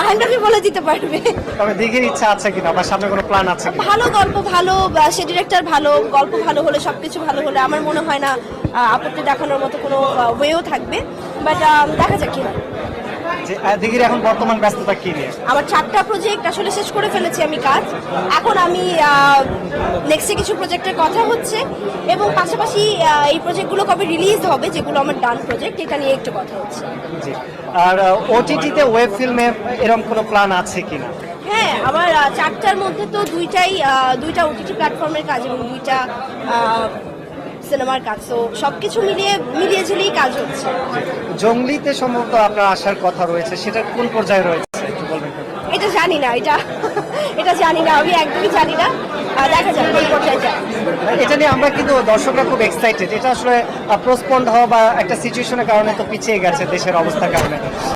বাহানটাকে বলে দিতে পারবে। তবে দিঘির ইচ্ছা আছে কিনা বা সামনে কোনো প্ল্যান আছে কিনা? ভালো গল্প, ভালো সে ডিরেক্টর ভালো, গল্প ভালো হলে সবকিছু ভালো হলে আমার মনে হয় না আপত্তি দেখানোর মতো কোনো ওয়েও থাকবে, বাট দেখা যাক কি হয়। যে দিঘির এখন বর্তমান ব্যস্ততা কি নিয়ে? আমার 4টা প্রজেক্ট আসলে শেষ করে ফেলেছি আমি কাজ। এখন আমি নেক্সটে কিছু প্রজেক্টের কথা হচ্ছে, এবং পাশাপাশি এই প্রজেক্টগুলো কবে রিলিজ হবে, যেগুলো আমার ডান প্রজেক্ট, এটা নিয়ে একটু কথা হচ্ছে। জি। আর ওটিটিতে ওয়েব ফিল্মে এরকম কোনো প্ল্যান আছে কিনা? হ্যাঁ, আমার 4টার মধ্যে তো দুইটা ওটিটি প্ল্যাটফর্মের কাজ এবং 2টা সিনেমার কাজ, তো সবকিছু মিলিয়ে ঝিলিয়ে কাজ হচ্ছে। জঙ্গলিতে সম্ভবত আপনার আসার কথা রয়েছে, সেটা কোন পর্যায়ে রয়েছে একটু বলবেন? এটা জানি না, এটা জানি না, আমি একদমই জানি না, দেখা যাক কোন পর্যায়ে যায়। এটা নিয়ে আমরা কিন্তু দর্শকরা খুব এক্সাইটেড। এটা আসলে পোস্টপন্ড হওয়া বা একটা সিচুয়েশনের কারণে তো পিছিয়ে গেছে দেশের অবস্থার কারণে।